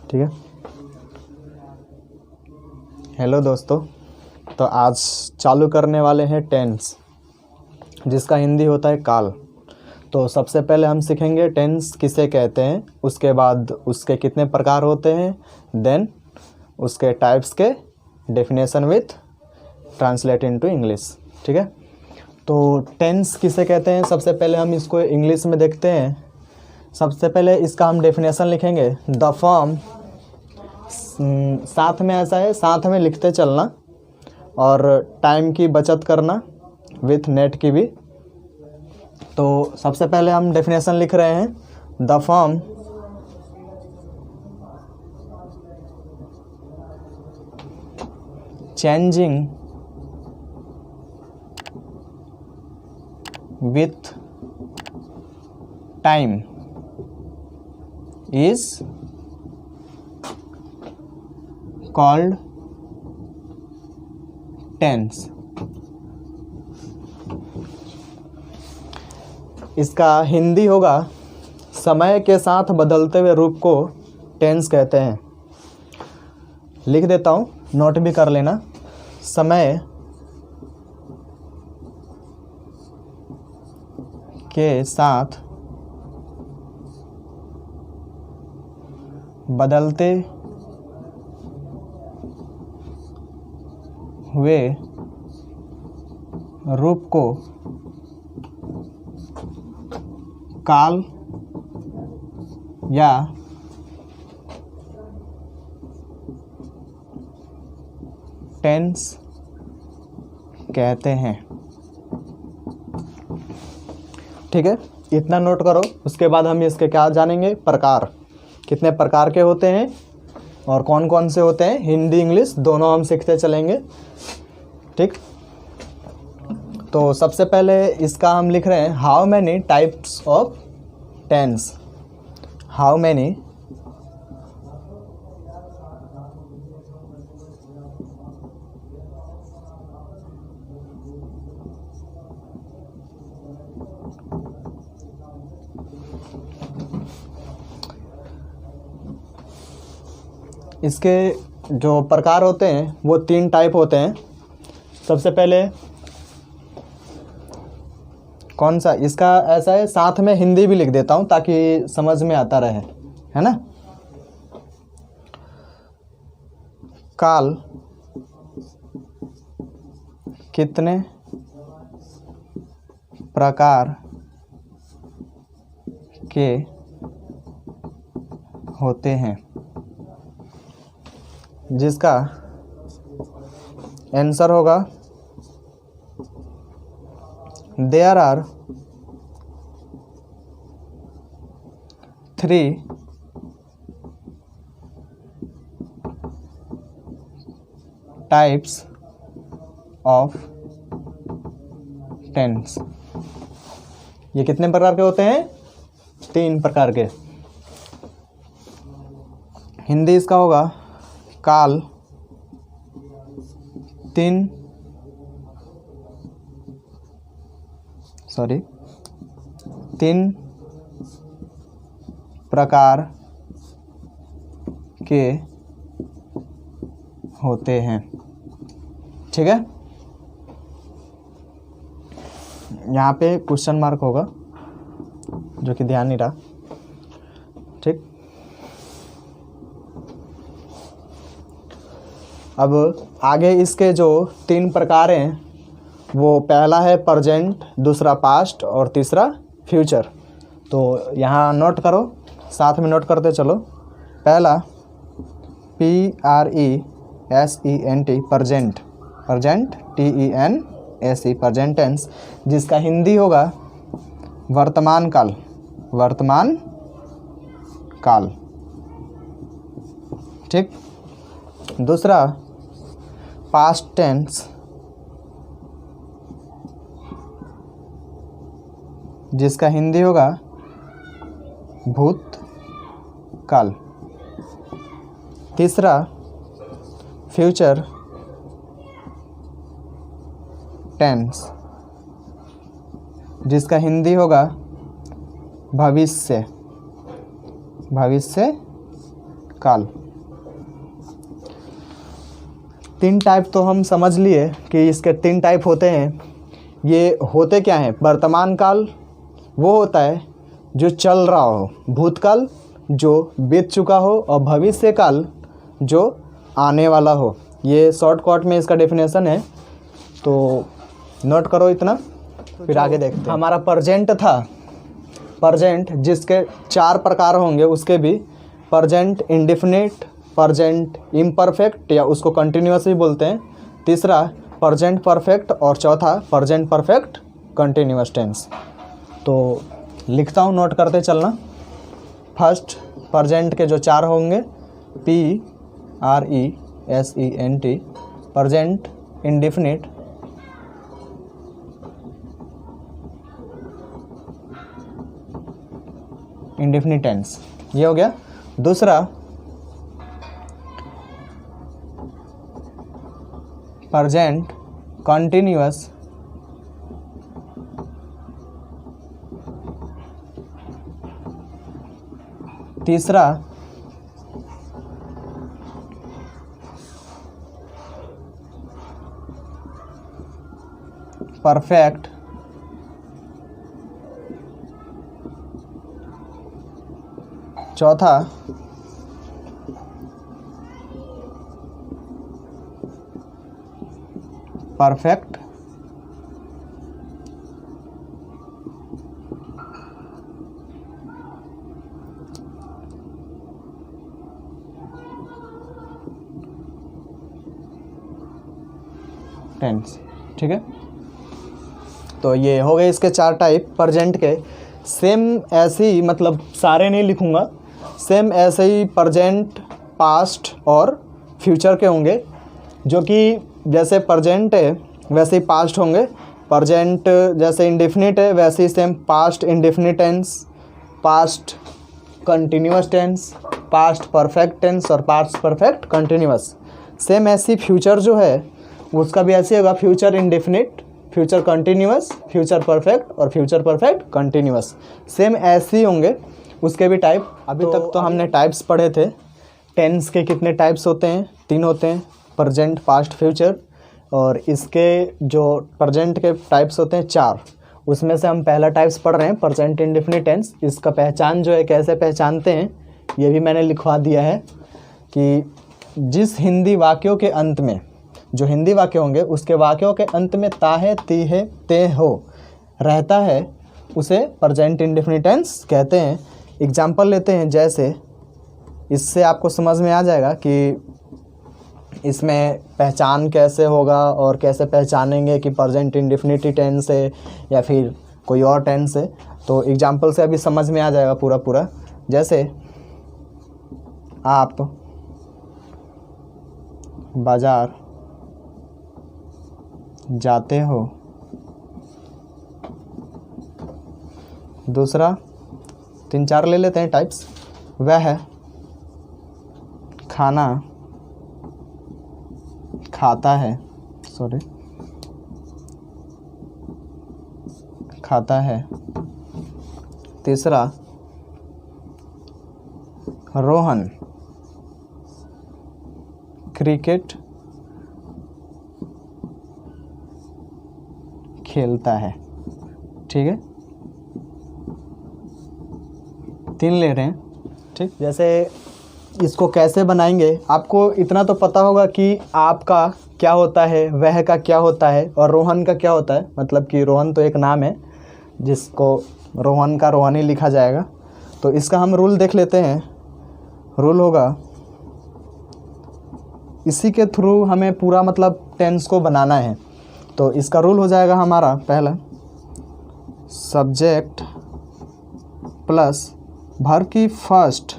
ठीक है। हेलो दोस्तों, तो आज चालू करने वाले हैं टेंस, जिसका हिंदी होता है काल। तो सबसे पहले हम सीखेंगे टेंस किसे कहते हैं, उसके बाद उसके कितने प्रकार होते हैं, देन उसके टाइप्स के definition with translate into English. ठीक है। तो टेंस किसे कहते हैं, सबसे पहले हम इसको इंग्लिश में देखते हैं। सबसे पहले इसका हम डेफिनेशन लिखेंगे। द फॉर्म, साथ में ऐसा है, साथ में लिखते चलना और टाइम की बचत करना विथ नेट की भी। तो सबसे पहले हम डेफिनेशन लिख रहे हैं। The form changing with time is called tense। इसका हिंदी होगा, समय के साथ बदलते हुए रूप को टेंस कहते हैं। लिख देता हूँ, नोट भी कर लेना। समय के साथ बदलते हुए रूप को काल या टेंस कहते हैं। ठीक है, इतना नोट करो। उसके बाद हम इसके क्या जानेंगे, प्रकार, कितने प्रकार के होते हैं और कौन कौन से होते हैं। हिंदी इंग्लिश दोनों हम सीखते चलेंगे। ठीक, तो सबसे पहले इसका हम लिख रहे हैं, how many types of tense. How many इसके जो प्रकार होते हैं वो 3 टाइप होते हैं। सबसे पहले कौन सा, इसका ऐसा है, साथ में हिंदी भी लिख देता हूँ ताकि समझ में आता रहे, है ना। काल कितने प्रकार के होते हैं, जिसका आंसर होगा there are 3 types of tense. ये कितने प्रकार के होते हैं, 3 प्रकार के। हिंदी इसका होगा, काल 3 प्रकार के होते हैं। ठीक है, यहाँ पे क्वेश्चन मार्क होगा जो कि ध्यान नहीं रहा। ठीक, अब आगे इसके जो 3 प्रकार हैं, वो पहला है प्रेजेंट, दूसरा पास्ट और तीसरा फ्यूचर। तो यहाँ नोट करो, साथ में नोट करते चलो। पहला PRESENT, present, present TENSE, present tense, जिसका हिंदी होगा वर्तमान काल, वर्तमान काल। ठीक, दूसरा पास्ट टेंस, जिसका हिंदी होगा भूतकाल। तीसरा फ्यूचर टेंस, जिसका हिंदी होगा भविष्य, भविष्य काल। 3 टाइप तो हम समझ लिए कि इसके 3 टाइप होते हैं। ये होते क्या हैं? वर्तमान काल वो होता है जो चल रहा हो, भूतकाल जो बीत चुका हो, और भविष्य काल जो आने वाला हो। ये शॉर्टकट में इसका डेफिनेशन है, तो नोट करो इतना, फिर आगे देखते हैं। हमारा प्रेजेंट था, प्रेजेंट जिसके 4 प्रकार होंगे, उसके भी प्रेजेंट इंडेफिनिट, प्रेजेंट इम्परफेक्ट या उसको कंटिन्यूअस भी बोलते हैं, तीसरा प्रेजेंट परफेक्ट, और चौथा प्रेजेंट परफेक्ट कंटिन्यूअस टेंस। तो लिखता हूँ, नोट करते चलना। फर्स्ट प्रेजेंट के जो 4 होंगे, PRESENT, present indefinite, indefinite tense, ये हो गया। दूसरा प्रेजेंट कंटिन्यूअस, तीसरा परफेक्ट, चौथा परफेक्ट टेंस। ठीक है, तो ये हो गए इसके 4 टाइप प्रेजेंट के। सेम ऐसे ही, मतलब सारे नहीं लिखूंगा, सेम ऐसे ही प्रेजेंट, पास्ट और फ्यूचर के होंगे, जो कि जैसे प्रेजेंट है वैसे ही पास्ट होंगे, प्रेजेंट जैसे इंडेफिनिट है वैसे ही same past indefinite tense, past continuous tense, past perfect tense और पास्ट परफेक्ट कंटिन्यूअस। सेम ऐसी फ्यूचर जो है उसका भी ऐसे होगा, future indefinite, future continuous, future perfect और फ्यूचर परफेक्ट कंटिन्यूअस। सेम ऐसे ही होंगे उसके भी टाइप। अभी तक तो हमने टाइप्स पढ़े थे। टेंस के कितने टाइप्स होते हैं? 3 होते हैं, प्रेजेंट, पास्ट, फ्यूचर। और इसके जो प्रेजेंट के टाइप्स होते हैं 4, उसमें से हम पहला टाइप्स पढ़ रहे हैं प्रेजेंट इंडेफिनिट टेंस। इसका पहचान जो है, कैसे पहचानते हैं, ये भी मैंने लिखवा दिया है कि जिस हिंदी वाक्यों के अंत में, जो हिंदी वाक्य होंगे उसके वाक्यों के अंत में ताहे, तीहे, ते हो रहता है, उसे प्रेजेंट इंडेफिनिट टेंस कहते हैं। एग्जाम्पल लेते हैं, जैसे इससे आपको समझ में आ जाएगा कि इसमें पहचान कैसे होगा और कैसे पहचानेंगे कि प्रेजेंट इंडेफिनिट टेंस है या फिर कोई और टेंस है। तो एग्जाम्पल से अभी समझ में आ जाएगा पूरा। जैसे आप बाजार जाते हो, दूसरा 3-4 ले लेते हैं टाइप्स। वह खाना खाता है, खाता है। तीसरा रोहन क्रिकेट खेलता है। ठीक है, 3 ले रहे हैं। ठीक, जैसे इसको कैसे बनाएंगे, आपको इतना तो पता होगा कि आपका क्या होता है, वह का क्या होता है और रोहन का क्या होता है। मतलब कि रोहन तो एक नाम है जिसको रोहन का रोहन ही लिखा जाएगा। तो इसका हम रूल देख लेते हैं। रूल होगा, इसी के थ्रू हमें पूरा मतलब टेंस को बनाना है। तो इसका रूल हो जाएगा हमारा पहला, सब्जेक्ट प्लस वर्ब की फर्स्ट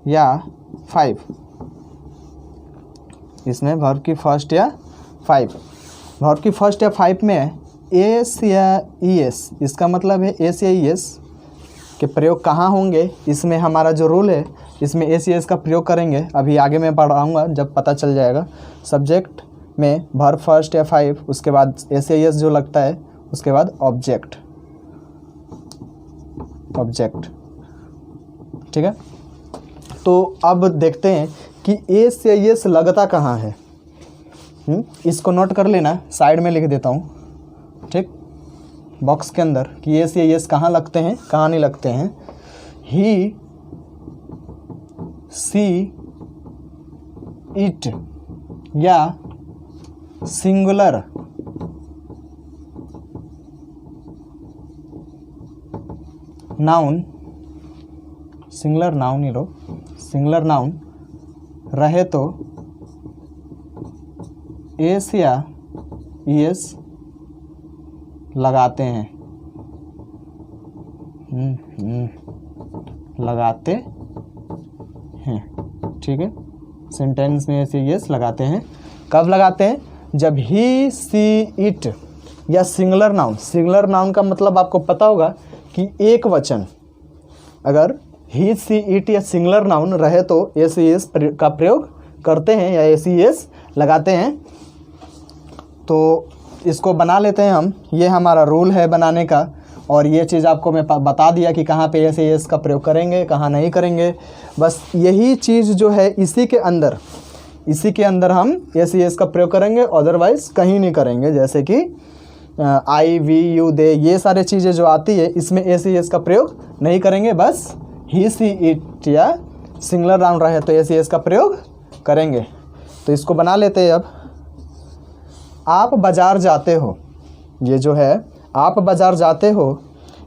या 5। इसमें वर्ब की फर्स्ट या 5, वर्ब की फर्स्ट या 5 में एस या ई एस, इसका मतलब है एस या ई एस के प्रयोग कहाँ होंगे। इसमें हमारा जो रूल है, इसमें एस या एस का प्रयोग करेंगे। अभी आगे मैं पढ़ाऊँगा जब पता चल जाएगा। सब्जेक्ट में वर्ब फर्स्ट या 5, उसके बाद एस या ई एस जो लगता है, उसके बाद ऑब्जेक्ट। ठीक है, तो अब देखते हैं कि ए से एस लगता कहाँ है। इसको नोट कर लेना, साइड में लिख देता हूँ, ठीक, बॉक्स के अंदर, कि ए से एस कहाँ लगते हैं, कहाँ नहीं लगते हैं। ही, सी, इट या सिंगुलर नाउन, सिंगुलर नाउन ही लो, सिंगुलर नाउन रहे तो एस या ईएस लगाते हैं, लगाते हैं, ठीक है। सेंटेंस में एस या ईएस लगाते हैं। कब लगाते हैं? जब ही, सी, इट या सिंगुलर नाउन, सिंगुलर नाउन का मतलब आपको पता होगा कि एक वचन, अगर ही, सी, इट या सिंगुलर नाउन रहे तो एस एस का प्रयोग करते हैं या एस एस लगाते हैं। तो इसको बना लेते हैं हम, ये हमारा रूल है बनाने का, और ये चीज़ आपको मैं बता दिया कि कहाँ पे एस एस का प्रयोग करेंगे, कहाँ नहीं करेंगे। बस यही चीज़ जो है इसी के अंदर हम एस एस का प्रयोग करेंगे, अदरवाइज़ कहीं नहीं करेंगे। जैसे कि आई, वी, यू, दे, ये सारे चीज़ें जो आती है इसमें एस एस का प्रयोग नहीं करेंगे। बस ही, सी, इट या सिंगुलर नाउन रहे तो एस एस का प्रयोग करेंगे। तो इसको बना लेते हैं। अब आप बाज़ार जाते हो, ये जो है आप बाज़ार जाते हो,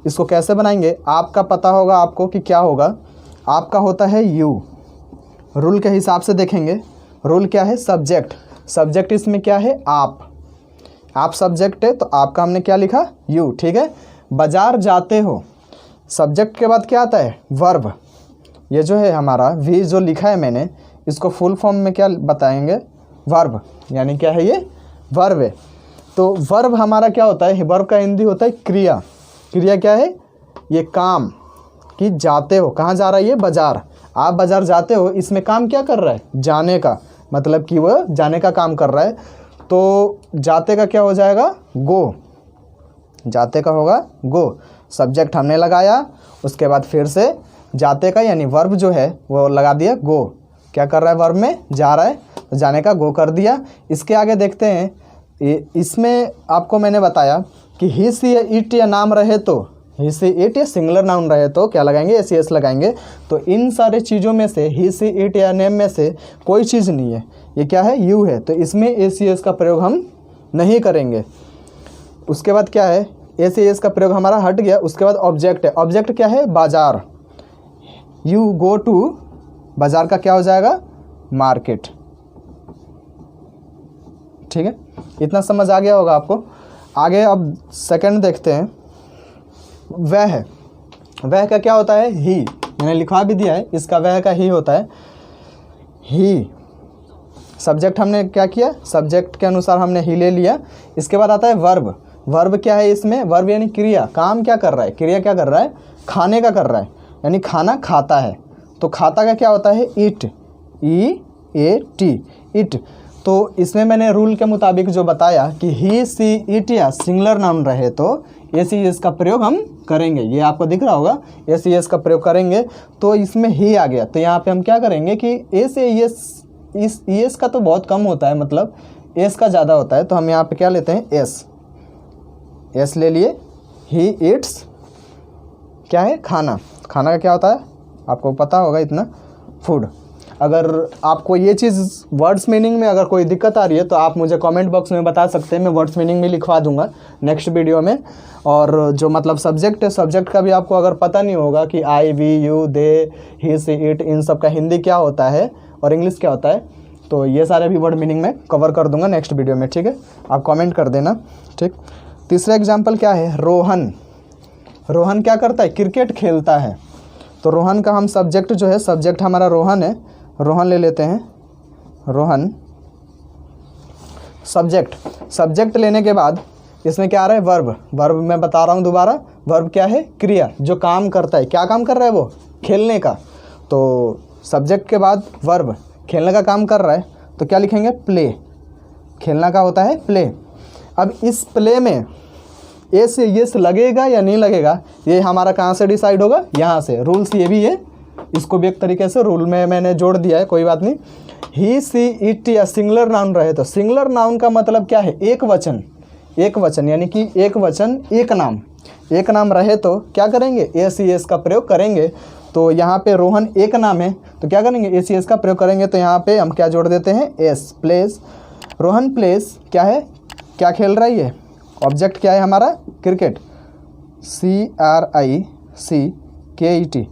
इसको कैसे बनाएंगे? आपका पता होगा आपको कि क्या होगा। आपका होता है यू, रूल के हिसाब से देखेंगे। रूल क्या है? सब्जेक्ट, सब्जेक्ट इसमें क्या है? आप सब्जेक्ट है तो आपका हमने क्या लिखा? यू, ठीक है। बाज़ार जाते हो, सब्जेक्ट के बाद क्या आता है? वर्ब। ये जो है हमारा वी जो लिखा है मैंने, इसको फुल फॉर्म में क्या बताएंगे? वर्ब, यानी क्या है ये? वर्ब है। तो वर्ब हमारा क्या होता है? वर्ब का हिंदी होता है क्रिया। क्रिया क्या है? ये काम, कि जाते हो, कहाँ जा रहा है? ये बाज़ार। आप बाज़ार जाते हो, इसमें काम क्या कर रहा है? जाने का, मतलब कि वह जाने का काम कर रहा है। तो जाते का क्या हो जाएगा? गो, जाते का होगा गो। सब्जेक्ट हमने लगाया, उसके बाद फिर से जाते का यानी वर्ब जो है वो लगा दिया गो। क्या कर रहा है? वर्ब में जा रहा है, तो जाने का गो कर दिया। इसके आगे देखते हैं, इसमें आपको मैंने बताया कि ही, सी, इट या नाम रहे तो, ही, सी, इट या सिंगुलर नाउन रहे तो क्या लगाएंगे? एस एस लगाएंगे। तो इन सारे चीज़ों में से ही, सी, इट या नेम में से कोई चीज़ नहीं है। ये क्या है? यू है, तो इसमें एस एस का प्रयोग हम नहीं करेंगे। उसके बाद क्या है? एस एस का प्रयोग हमारा हट गया। उसके बाद ऑब्जेक्ट है। ऑब्जेक्ट क्या है? बाज़ार। यू गो टू, बाज़ार का क्या हो जाएगा? मार्केट, ठीक है। इतना समझ आ गया होगा आपको। आगे अब सेकंड देखते हैं। वह है, वह का क्या होता है? ही, मैंने लिखवा भी दिया है, इसका वह का ही होता है। ही, सब्जेक्ट हमने क्या किया? सब्जेक्ट के अनुसार हमने ही ले लिया। इसके बाद आता है वर्ब। वर्ब क्या है इसमें? वर्ब यानी क्रिया, काम क्या कर रहा है? क्रिया क्या कर रहा है? खाने का कर रहा है, यानी खाना खाता है। तो खाता का क्या होता है? ईट, ई, ए, टी, ईट। तो इसमें मैंने रूल के मुताबिक जो बताया कि ही, सी, इट या सिंगुलर नाउन रहे तो एस एस का प्रयोग हम करेंगे। ये आपको दिख रहा होगा, एस एस का प्रयोग करेंगे। तो इसमें ही आ गया, तो यहाँ पे हम क्या करेंगे कि एस एस, इस एस का तो बहुत कम होता है, मतलब एस का ज़्यादा होता है। तो हम यहाँ पे क्या लेते हैं? एस, एस ले लिए। ही ईट्स क्या है? खाना। खाना का क्या होता है? आपको पता होगा इतना, फूड। अगर आपको ये चीज़ वर्ड्स मीनिंग में अगर कोई दिक्कत आ रही है तो आप मुझे कमेंट बॉक्स में बता सकते हैं, मैं वर्ड्स मीनिंग में लिखवा दूंगा नेक्स्ट वीडियो में। और जो मतलब सब्जेक्ट है, सब्जेक्ट का भी आपको अगर पता नहीं होगा कि I, we, you, they, he, she, it, इन सब का हिंदी क्या होता है और इंग्लिश क्या होता है, तो ये सारे भी वर्ड मीनिंग में कवर कर दूंगा नेक्स्ट वीडियो में, ठीक है। आप कमेंट कर देना, ठीक। तीसरा एग्जाम्पल क्या है? रोहन। रोहन क्या करता है? क्रिकेट खेलता है। तो रोहन का हम सब्जेक्ट जो है, सब्जेक्ट हमारा रोहन है, रोहन ले लेते हैं। रोहन सब्जेक्ट, सब्जेक्ट लेने के बाद इसमें क्या आ रहा है? वर्ब। वर्ब मैं बता रहा हूँ दोबारा, वर्ब क्या है? क्रिया, जो काम करता है। क्या काम कर रहा है वो? खेलने का। तो सब्जेक्ट के बाद वर्ब, खेलने का काम कर रहा है, तो क्या लिखेंगे? प्ले। खेलना का होता है प्ले। अब इस प्ले में एस लगेगा या नहीं लगेगा, ये हमारा कहाँ से डिसाइड होगा? यहाँ से। रूल्स ये भी है, इसको भी एक तरीके से रूल में मैंने जोड़ दिया है, कोई बात नहीं। ही सी इट या सिंगुलर नाउन रहे तो सिंगुलर नाउन का मतलब क्या है, एक वचन, एक वचन यानी कि एक वचन एक नाम, एक नाम रहे तो क्या करेंगे, एस ई एस का प्रयोग करेंगे। तो यहाँ पे रोहन एक नाम है तो क्या करेंगे, एस ई एस का प्रयोग करेंगे। तो यहाँ पे हम क्या जोड़ देते हैं, एस, प्लेस। रोहन प्लेस क्या है, क्या खेल रहा है ये, ऑब्जेक्ट क्या है हमारा, क्रिकेट, CRICKET।